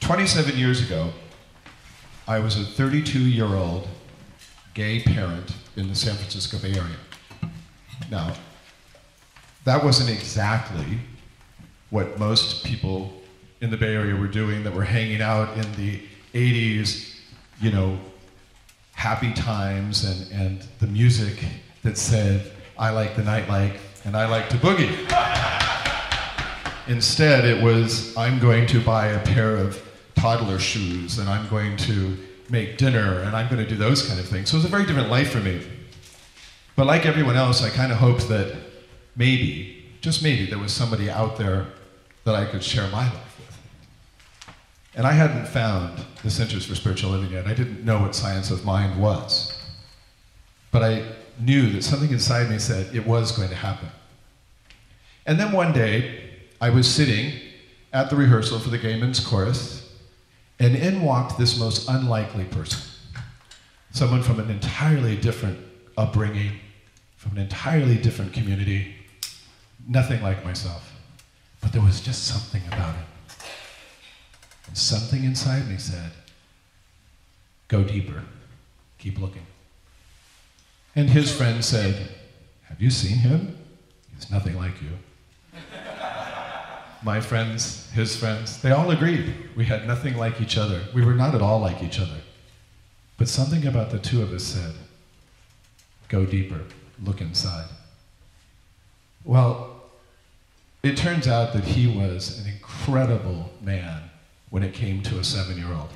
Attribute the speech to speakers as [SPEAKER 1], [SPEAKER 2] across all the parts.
[SPEAKER 1] 27 years ago, I was a 32-year-old gay parent in the San Francisco Bay Area. Now, that wasn't exactly what most people in the Bay Area were doing that were hanging out in the 80s, you know, happy times and the music that said, I like the nightlife and I like to boogie. Instead, it was, I'm going to buy a pair of toddler shoes and I'm going to make dinner and I'm going to do those kind of things. So it was a very different life for me. But like everyone else, I kind of hoped that maybe, just maybe, there was somebody out there that I could share my life with. And I hadn't found this interest for spiritual living yet. I didn't know what science of mind was. But I knew that something inside me said it was going to happen. And then one day, I was sitting at the rehearsal for the Gay Men's Chorus, and in walked this most unlikely person. Someone from an entirely different upbringing, from an entirely different community, nothing like myself. But there was just something about him. And something inside me said, go deeper, keep looking. And his friend said, have you seen him? He's nothing like you. My friends, his friends, they all agreed. We had nothing like each other. We were not at all like each other. But something about the two of us said, go deeper, look inside. Well, it turns out that he was an incredible man when it came to a 7-year-old.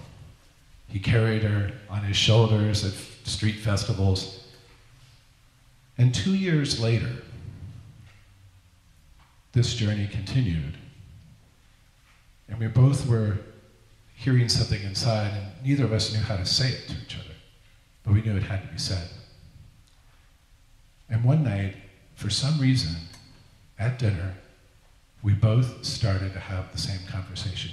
[SPEAKER 1] He carried her on his shoulders at street festivals. And 2 years later, this journey continued. And we both were hearing something inside, and neither of us knew how to say it to each other, but we knew it had to be said. And one night, for some reason, at dinner, we both started to have the same conversation.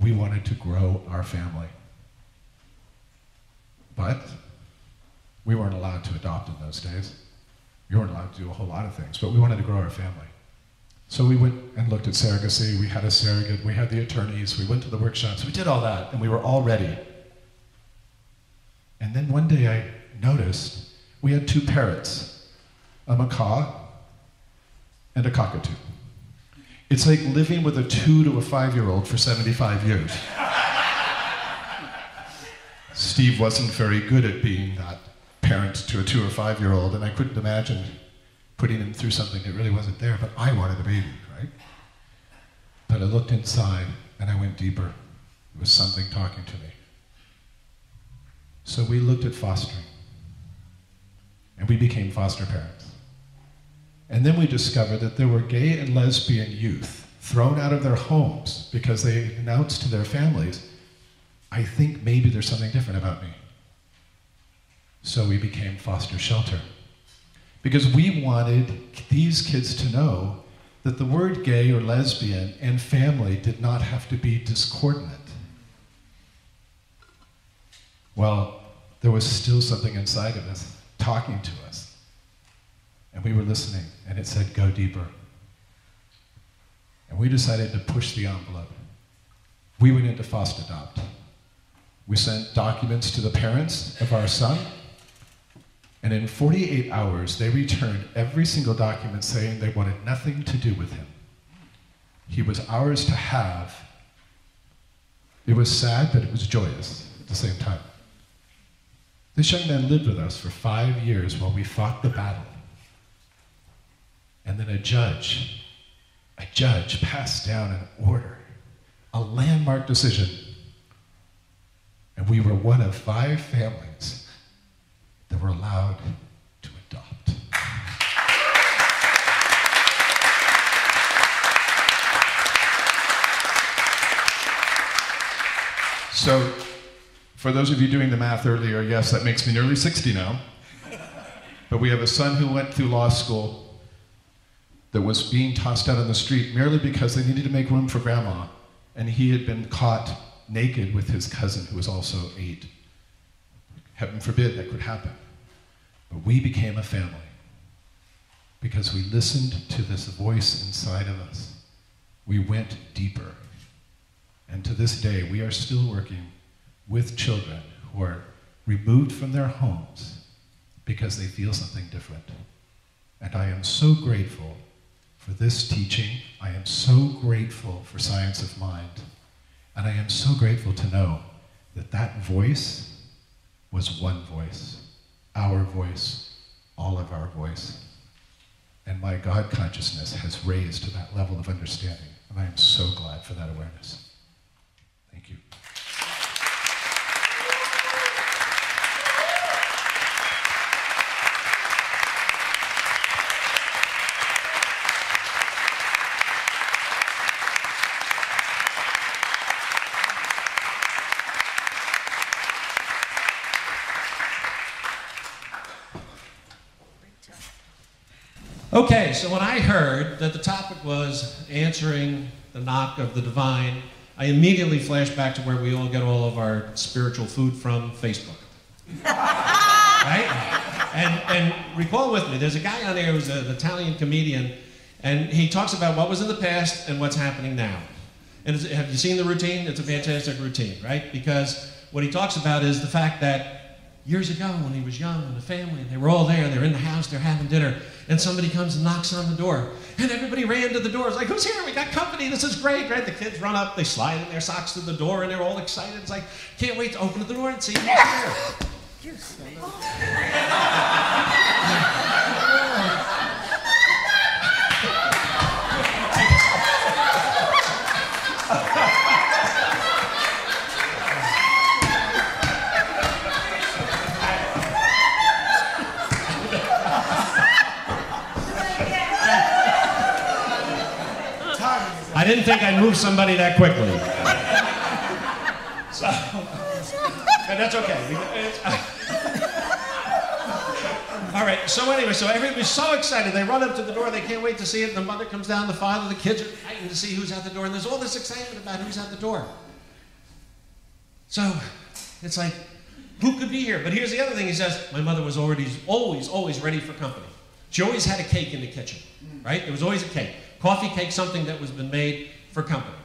[SPEAKER 1] We wanted to grow our family. But we weren't allowed to adopt in those days. We weren't allowed to do a whole lot of things, but we wanted to grow our family. So we went and looked at surrogacy, we had a surrogate, we had the attorneys, we went to the workshops, we did all that, and we were all ready. And then one day I noticed we had 2 parrots, a macaw and a cockatoo. It's like living with a 2 to a 5-year-old for 75 years. Steve wasn't very good at being that parent to a 2 or 5-year-old, and I couldn't imagine putting him through something that really wasn't there, but I wanted a baby, right? But I looked inside and I went deeper. It was something talking to me. So we looked at fostering, and we became foster parents. And then we discovered that there were gay and lesbian youth thrown out of their homes because they announced to their families, I think maybe there's something different about me. So we became foster shelter. Because we wanted these kids to know that the word gay or lesbian and family did not have to be discordant. Well, there was still something inside of us talking to us. And we were listening, and it said, go deeper. And we decided to push the envelope. We went into FostAdopt. We sent documents to the parents of our son, and in 48 hours, they returned every single document saying they wanted nothing to do with him. He was ours to have. It was sad, but it was joyous at the same time. This young man lived with us for 5 years while we fought the battle. And then a judge passed down an order, a landmark decision. And we were one of 5 families that were allowed to adopt. So, for those of you doing the math earlier, yes, that makes me nearly 60 now. But we have a son who went through law school that was being tossed out on the street merely because they needed to make room for grandma, and he had been caught naked with his cousin who was also 8. Heaven forbid that could happen. But we became a family because we listened to this voice inside of us. We went deeper. And to this day, we are still working with children who are removed from their homes because they feel something different. And I am so grateful for this teaching. I am so grateful for Science of Mind. And I am so grateful to know that that voice was one voice, our voice, all of our voice. And my God consciousness has raised to that level of understanding. And I am so glad for that awareness. Thank you.
[SPEAKER 2] Okay, so when I heard that the topic was answering the knock of the divine, I immediately flashed back to where we all get all of our spiritual food from, Facebook. Right? And recall with me, there's a guy on there who's an Italian comedian, and he talks about what was in the past and what's happening now. And have you seen the routine? It's a fantastic routine, right? Because what he talks about is the fact that years ago when he was young and the family, and they were all there, they're in the house, they're having dinner, and somebody comes and knocks on the door. And everybody ran to the door. It's like, who's here? We got company. This is great, right? The kids run up, they slide in their socks to the door, and they're all excited. It's like, can't wait to open the door and see who's here. I didn't think I'd move somebody that quickly. So, and that's okay. All right, so anyway, so everybody's so excited. They run up to the door, they can't wait to see it. The mother comes down, the father, the kids are fighting to see who's at the door, and there's all this excitement about who's at the door. So it's like, who could be here? But here's the other thing he says, my mother was always ready for company. She always had a cake in the kitchen, right? There was always a cake. Coffee cake, something that was been made for company.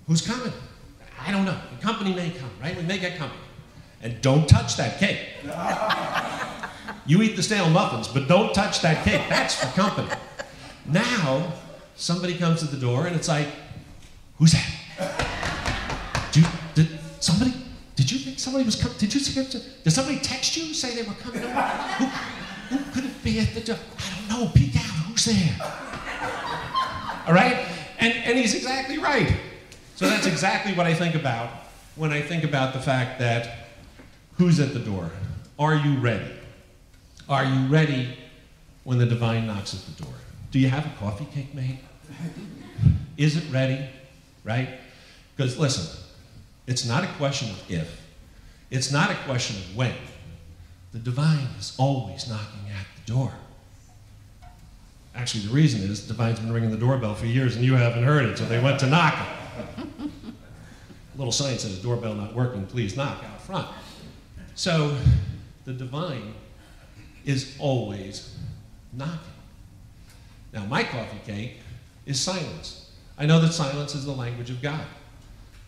[SPEAKER 2] Who's coming? I don't know. The company may come, right? We may get company. And don't touch that cake. You eat the stale muffins, but don't touch that cake. That's for company. Now, somebody comes to the door and it's like, who's that? Did you think somebody was coming? Did somebody text you, say they were coming over? Who could it be at the door? I don't know. Peek out. Who's there? All right? And he's exactly right. So that's exactly what I think about when I think about the fact that who's at the door? Are you ready? Are you ready when the divine knocks at the door? Do you have a coffee cake made? Is it ready? Right? Because listen, it's not a question of if. It's not a question of when. The divine is always knocking at the door. Actually, the reason is the divine's been ringing the doorbell for years and you haven't heard it, so they went to knock it. A little sign says, doorbell not working, please knock out front. So the divine is always knocking. Now, my coffee cake is silence. I know that silence is the language of God.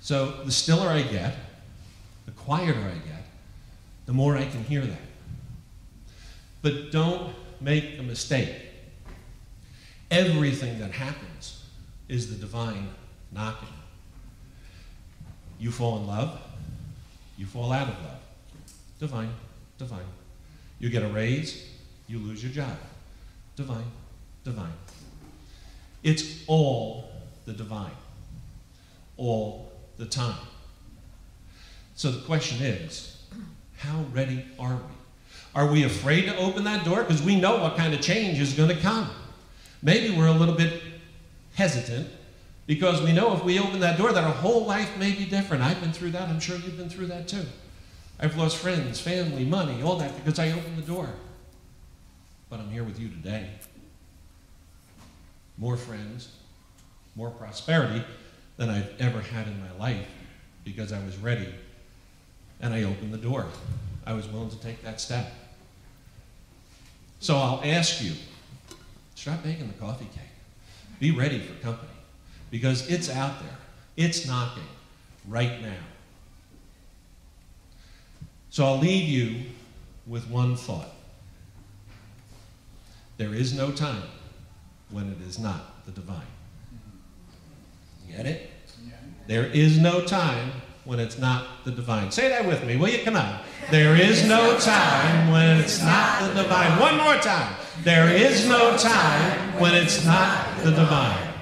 [SPEAKER 2] So the stiller I get, the quieter I get, the more I can hear that. But don't make a mistake. Everything that happens is the divine knocking. You fall in love, you fall out of love. Divine, divine. You get a raise, you lose your job. Divine, divine. It's all the divine, all the time. So the question is, how ready are we? Are we afraid to open that door? Because we know what kind of change is going to come. Maybe we're a little bit hesitant because we know if we open that door that our whole life may be different. I've been through that. I'm sure you've been through that too. I've lost friends, family, money, all that because I opened the door. But I'm here with you today. More friends, more prosperity than I've ever had in my life because I was ready and I opened the door. I was willing to take that step. So I'll ask you, stop making the coffee cake. Be ready for company because it's out there. It's knocking right now. So I'll leave you with one thought. There is no time when it is not the divine. Get it? There is no time when it's not the divine. Say that with me, will you? Come on. There is no time when it's not the divine. One more time. There is no time when it's not the divine.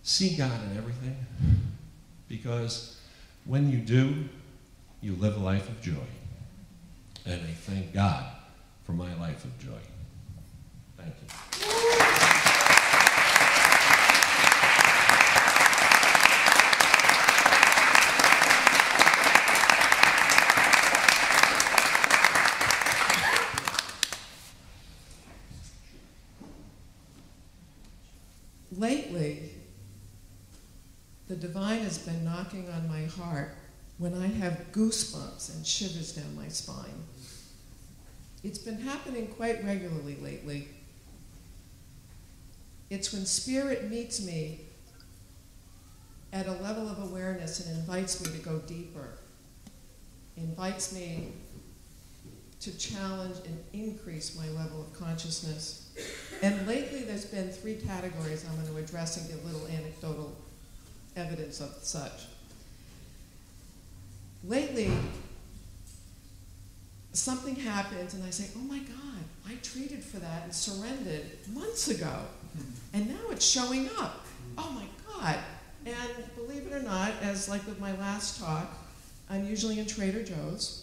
[SPEAKER 2] See God in everything, because when you do, you live a life of joy. And I thank God for my life of joy. Thank you.
[SPEAKER 3] Lately, the divine has been knocking on my heart when I have goosebumps and shivers down my spine. It's been happening quite regularly lately. It's when Spirit meets me at a level of awareness and invites me to go deeper, invites me to challenge and increase my level of consciousness. And lately there's been 3 categories I'm going to address and give little anecdotal evidence of such. Lately, something happens and I say, oh my God, I treated for that and surrendered months ago. And now it's showing up. Oh my God. And believe it or not, as like with my last talk, I'm usually in Trader Joe's.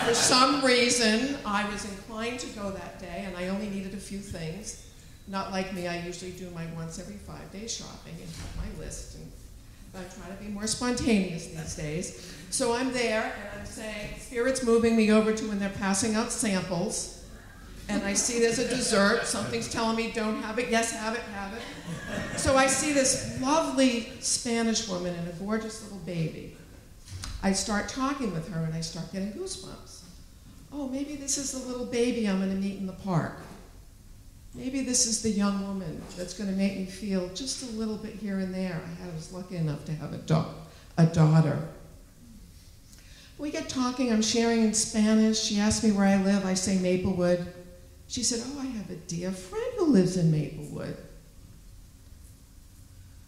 [SPEAKER 3] For some reason, I was inclined to go that day, and I only needed a few things. Not like me, I usually do my once every 5 day shopping and have my list, and I try to be more spontaneous these days. So I'm there, and I'm saying, Spirit's moving me over to when they're passing out samples, and I see there's a dessert, something's telling me don't have it, yes, have it, have it. So I see this lovely Spanish woman and a gorgeous little baby. I start talking with her and I start getting goosebumps. Oh, maybe this is the little baby I'm going to meet in the park. Maybe this is the young woman that's going to make me feel just a little bit here and there. I was lucky enough to have a daughter. We get talking, I'm sharing in Spanish. She asked me where I live. I say Maplewood. She said, oh, I have a dear friend who lives in Maplewood.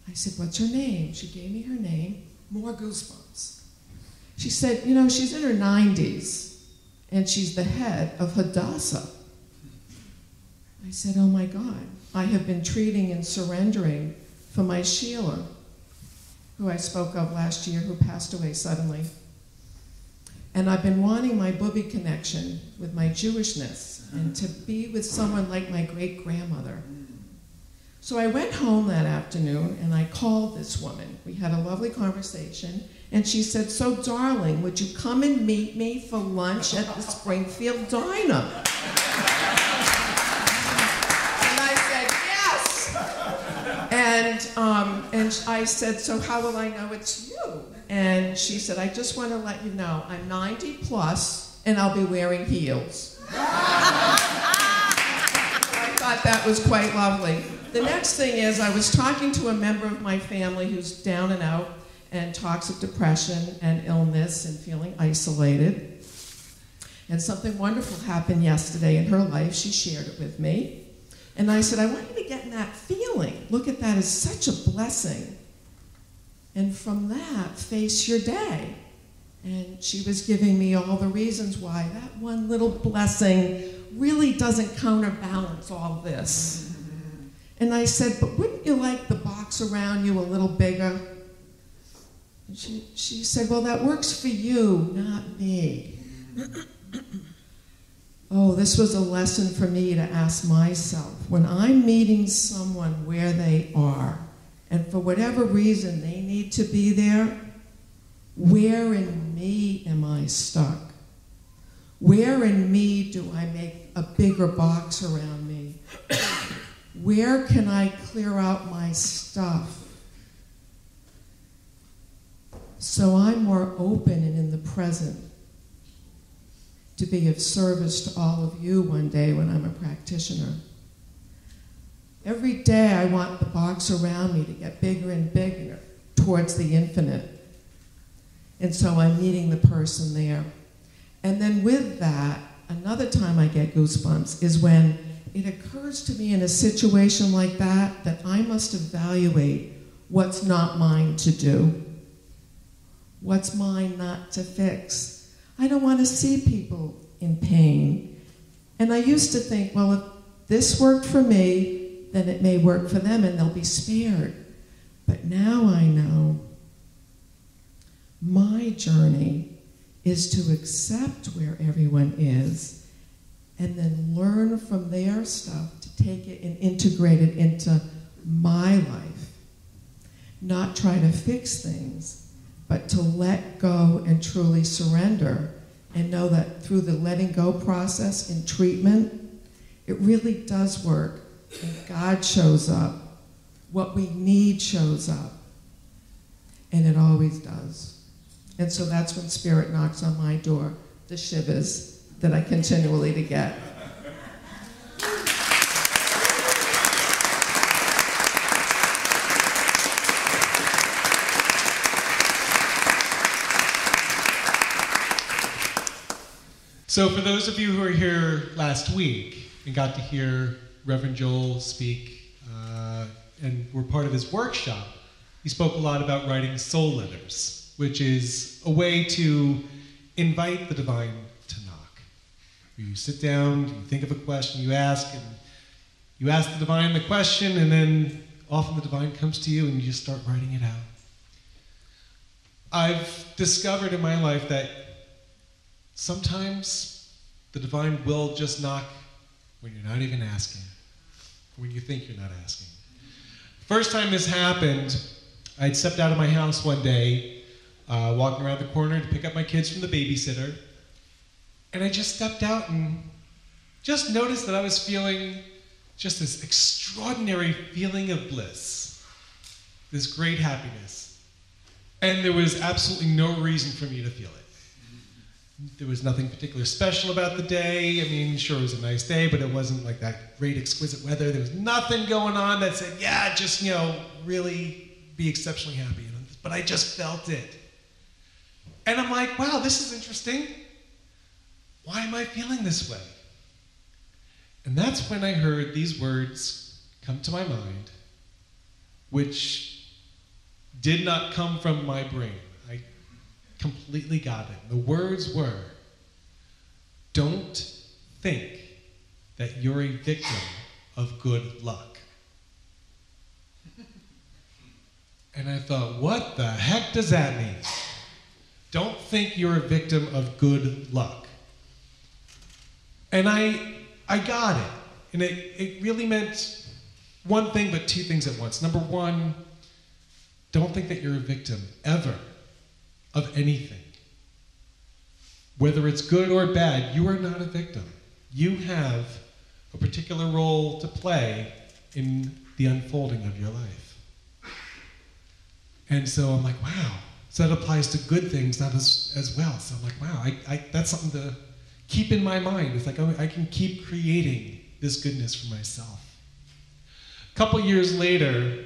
[SPEAKER 3] I said, what's her name? She gave me her name. More goosebumps. She said, you know, she's in her 90s, and she's the head of Hadassah. I said, oh my God, I have been treating and surrendering for my Sheila, who I spoke of last year, who passed away suddenly. And I've been wanting my booby connection with my Jewishness, and to be with someone like my great-grandmother. So I went home that afternoon, and I called this woman. We had a lovely conversation. And she said, so darling, would you come and meet me for lunch at the Springfield Diner? And I said, yes. And I said, so how will I know it's you? And she said, I just want to let you know, I'm 90 plus, and I'll be wearing heels. I thought that was quite lovely. The next thing is, I was talking to a member of my family who's down and out, and talks of depression and illness and feeling isolated. And something wonderful happened yesterday in her life. She shared it with me. And I said, I want you to get in that feeling. Look at that as such a blessing. And from that, face your day. And she was giving me all the reasons why that one little blessing really doesn't counterbalance all this. And I said, but wouldn't you like the box around you a little bigger? She said, well, that works for you, not me. Oh, this was a lesson for me to ask myself. When I'm meeting someone where they are, and for whatever reason they need to be there, where in me am I stuck? Where in me do I make a bigger box around me? Where can I clear out my stuff? So I'm more open and in the present to be of service to all of you one day when I'm a practitioner. Every day I want the box around me to get bigger and bigger towards the infinite. And so I'm meeting the person there. And then with that, another time I get goosebumps is when it occurs to me in a situation like that that I must evaluate what's not mine to do. What's mine not to fix. I don't want to see people in pain. And I used to think, well, if this worked for me, then it may work for them and they'll be spared. But now I know my journey is to accept where everyone is and then learn from their stuff to take it and integrate it into my life. Not try to fix things, but to let go and truly surrender and know that through the letting go process in treatment, it really does work. And God shows up. What we need shows up. And it always does. And so that's when Spirit knocks on my door, the shivers that I continually to get.
[SPEAKER 4] So for those of you who were here last week and got to hear Reverend Joel speak and were part of his workshop, he spoke a lot about writing soul letters, which is a way to invite the divine to knock. You sit down, you think of a question, you ask, and you ask the divine the question, and then often the divine comes to you and you just start writing it out. I've discovered in my life that sometimes the divine will just knock when you're not even asking, when you think you're not asking. First time this happened, I'd stepped out of my house one day, walking around the corner to pick up my kids from the babysitter, and I just stepped out and just noticed that I was feeling just this extraordinary feeling of bliss, this great happiness, and there was absolutely no reason for me to feel it. There was nothing particularly special about the day. I mean, sure, it was a nice day, but it wasn't like that great, exquisite weather. There was nothing going on that said, yeah, just, really be exceptionally happy. But I just felt it. And I'm like, wow, this is interesting. Why am I feeling this way? And that's when I heard these words come to my mind, which did not come from my brain. I completely got it. The words were, don't think that you're a victim of good luck. And I thought, what the heck does that mean? Don't think you're a victim of good luck. And I got it. And it really meant one thing, but two things at once. Number one, don't think that you're a victim, ever, of anything. Whether it's good or bad, you are not a victim. You have a particular role to play in the unfolding of your life. And so I'm like, wow. So that applies to good things, not as well. So I'm like, wow, that's something to keep in my mind. It's like, oh, I can keep creating this goodness for myself. A couple years later,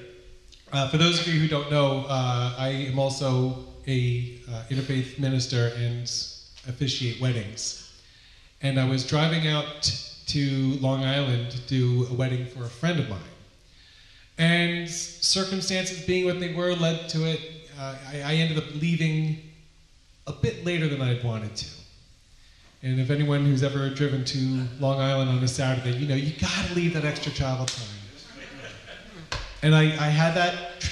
[SPEAKER 4] for those of you who don't know, I am also a interfaith minister and officiate weddings. And I was driving out to Long Island to do a wedding for a friend of mine. And circumstances being what they were led to it. I ended up leaving a bit later than I'd wanted to. And if anyone who's ever driven to Long Island on a Saturday, you gotta leave that extra travel time. And I had that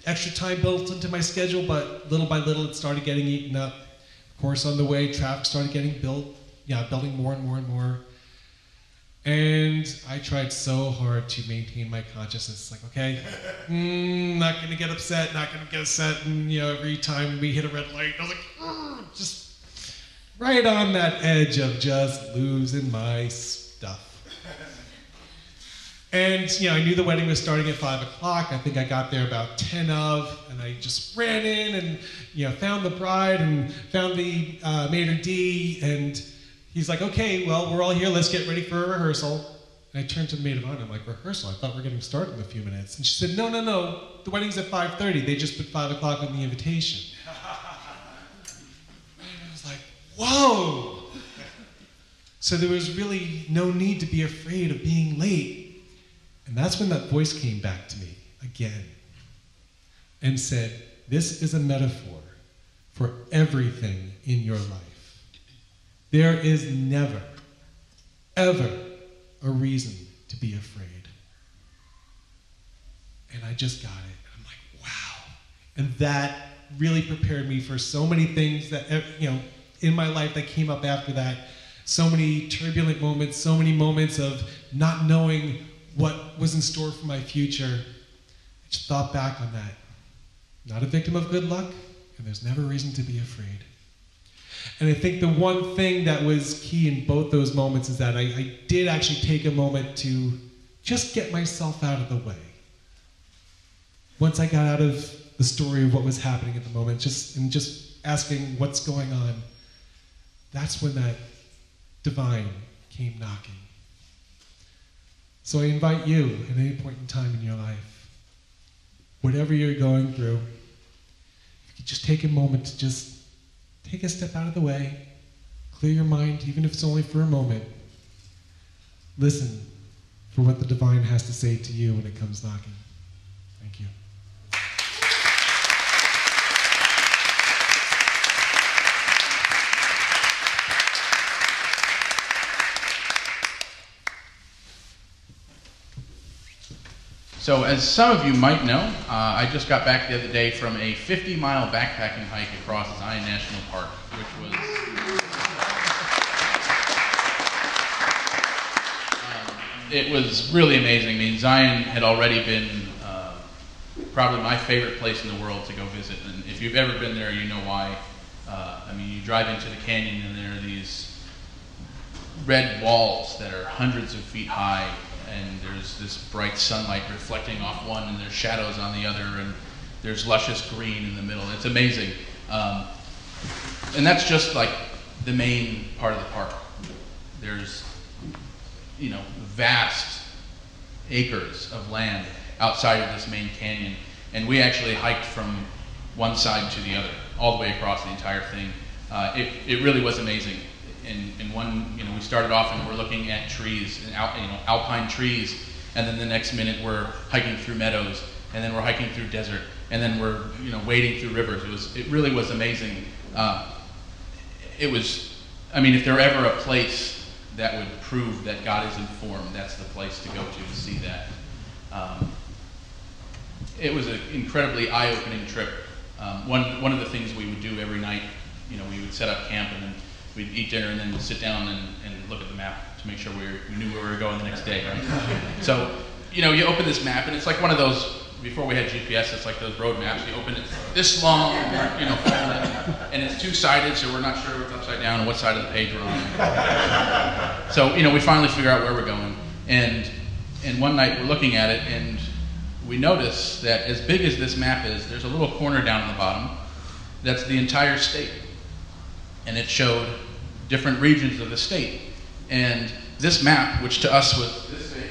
[SPEAKER 4] extra time built into my schedule, but little by little it started getting eaten up. Of course, on the way, traffic started getting building more and more and more. And I tried so hard to maintain my consciousness. Like, okay, not gonna get upset, and every time we hit a red light, I was like, just right on that edge of just losing my stuff. And I knew the wedding was starting at 5 o'clock. I think I got there about 10 of, and I just ran in and found the bride and found the maitre d', and he's like, okay, well, we're all here. Let's get ready for a rehearsal. And I turned to the maid of honor, I'm like, rehearsal, I thought we were getting started in a few minutes. And she said, no, the wedding's at 5:30. They just put 5 o'clock on the invitation. And I was like, whoa! So there was really no need to be afraid of being late. And that's when that voice came back to me again and said, this is a metaphor for everything in your life. There is never, ever a reason to be afraid. And I just got it. I'm like, wow. And that really prepared me for so many things that, in my life that came up after that. So many turbulent moments, so many moments of not knowing what was in store for my future. I just thought back on that. Not a victim of good luck, and there's never reason to be afraid. And I think the one thing that was key in both those moments is that I did actually take a moment to just get myself out of the way. Once I got out of the story of what was happening at the moment, just asking what's going on, that's when that divine came knocking. So I invite you at any point in time in your life, whatever you're going through, if you could just take a moment to just take a step out of the way, clear your mind, even if it's only for a moment. Listen for what the divine has to say to you when it comes knocking. Thank you.
[SPEAKER 5] So as some of you might know, I just got back the other day from a 50-mile backpacking hike across Zion National Park, which was it was really amazing. I mean, Zion had already been probably my favorite place in the world to go visit, and if you've ever been there, you know why. I mean, you drive into the canyon, and there are these red walls that are hundreds of feet high, and there's this bright sunlight reflecting off one, and there's shadows on the other, and there's luscious green in the middle. It's amazing. And that's just like the main part of the park. There's, vast acres of land outside of this main canyon. And we actually hiked from one side to the other, all the way across the entire thing. It really was amazing. In one, we started off and we're looking at trees, alpine trees, and then the next minute we're hiking through meadows, and then we're hiking through desert, and then we're, wading through rivers. It really was amazing. If there were ever a place that would prove that God is informed, that's the place to go to see that. It was an incredibly eye-opening trip. One of the things we would do every night, we would set up camp and then we'd eat dinner and then sit down and look at the map to make sure we knew where we were going the next day, right? So, you open this map and it's like one of those, before we had GPS, it's like those road maps. You open it this long, and it's two-sided, so we're not sure what's upside down and what side of the page we're on. So, we finally figure out where we're going. And one night we're looking at it and we notice that as big as this map is, there's a little corner down at the bottom that's the entire state. And it showed different regions of the state. And this map, which to us was this big,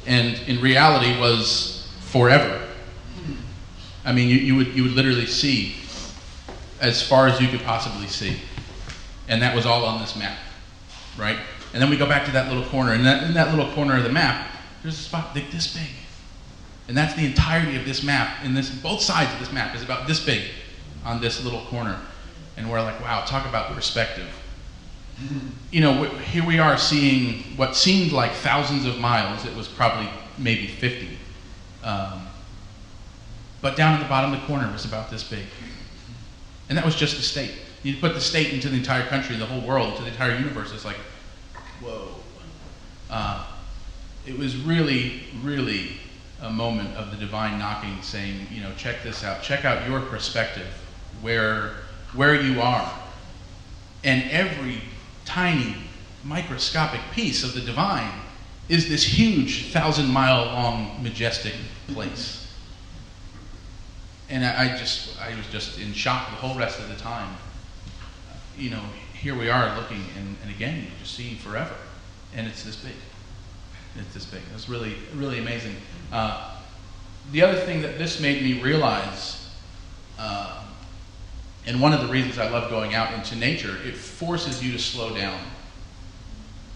[SPEAKER 5] and in reality was forever. I mean, you would literally see as far as you could possibly see. And that was all on this map, right? And then we go back to that little corner, and in that little corner of the map, there's a spot this big. And that's the entirety of this map. And both sides of this map is about this big on this little corner. And we're like, wow, talk about perspective. Here we are seeing what seemed like thousands of miles. It was probably maybe 50. But down at the bottom of the corner was about this big. And that was just the state. You put the state into the entire country, the whole world, to the entire universe. It's like, whoa. It was really, really a moment of the divine knocking, saying, check this out. Check out your perspective, where you are. And every tiny microscopic piece of the divine is this huge 1,000-mile long majestic place. And I was just in shock the whole rest of the time. Here we are looking, and again, you just see forever, and it's this big. It's this big. It was really, really amazing. The other thing that this made me realize, and one of the reasons I love going out into nature, it forces you to slow down.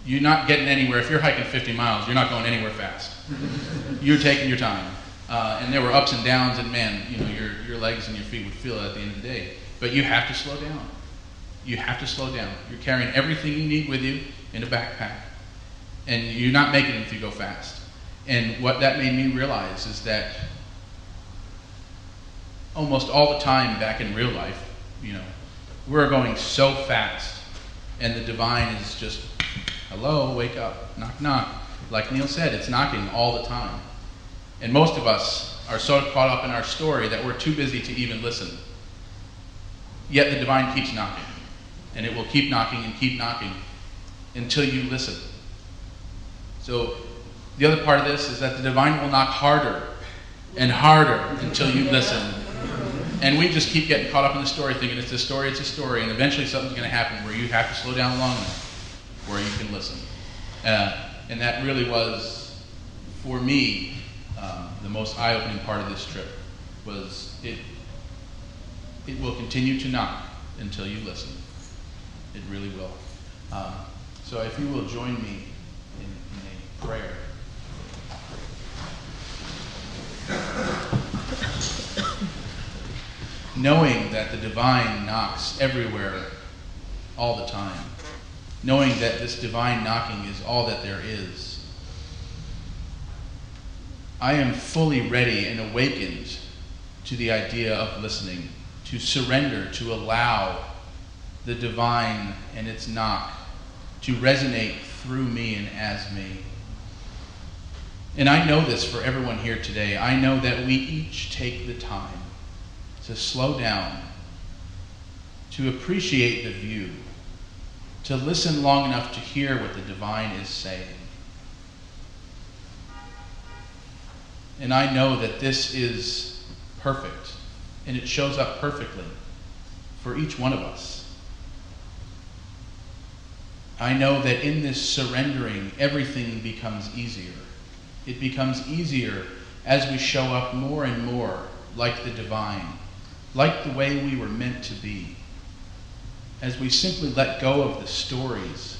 [SPEAKER 5] You're not getting anywhere. If you're hiking 50 miles, you're not going anywhere fast. You're taking your time. And there were ups and downs, and man, you know, your legs and your feet would feel it at the end of the day. But you have to slow down. You have to slow down. You're carrying everything you need with you in a backpack. And you're not making it if you go fast. And what that made me realize is that almost all the time back in real life, you know, we're going so fast, and the divine is just, hello, wake up, knock, knock. Like Neil said, it's knocking all the time. And most of us are so caught up in our story that we're too busy to even listen. Yet the divine keeps knocking, and it will keep knocking until you listen. So the other part of this is that the divine will knock harder and harder until you listen. And we just keep getting caught up in the story, thinking it's a story, and eventually something's going to happen where you have to slow down long enough where you can listen. And that really was, for me, the most eye-opening part of this trip was it will continue to knock until you listen. It really will. So if you will join me in a prayer. Knowing that the divine knocks everywhere all the time. Knowing that this divine knocking is all that there is. I am fully ready and awakened to the idea of listening, to surrender, to allow the divine and its knock to resonate through me and as me. And I know this for everyone here today. I know that we each take the time to slow down, to appreciate the view, to listen long enough to hear what the divine is saying. And I know that this is perfect, and it shows up perfectly for each one of us. I know that in this surrendering, everything becomes easier. It becomes easier as we show up more and more like the divine, like the way we were meant to be, as we simply let go of the stories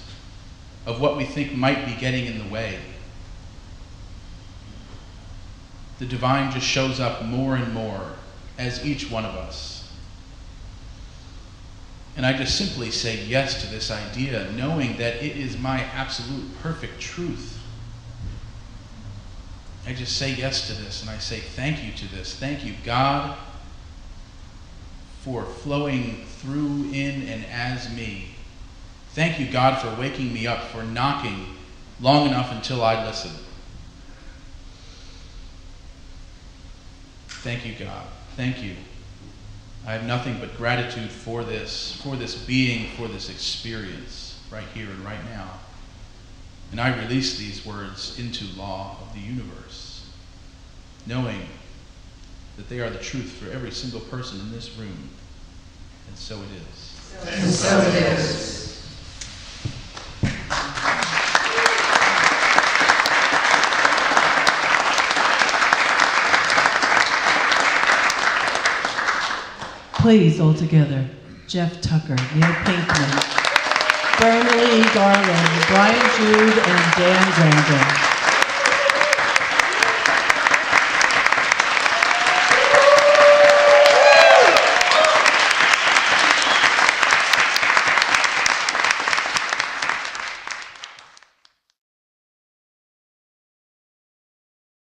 [SPEAKER 5] of what we think might be getting in the way. The divine just shows up more and more as each one of us. And I just simply say yes to this idea, knowing that it is my absolute perfect truth. I just say yes to this, and I say thank you to this. Thank you, God, for flowing through, in, and as me. Thank you, God, for waking me up, for knocking long enough until I listen. Thank you, God. Thank you. I have nothing but gratitude for this being, for this experience right here and right now. And I release these words into law of the universe, knowing that they are the truth for every single person in this room. And so it is.
[SPEAKER 6] And so it is.
[SPEAKER 7] Please, all together, Jeff Tucker, Neil Pinkman, Bernally Garland, Brian Jude, and Dan Grandin.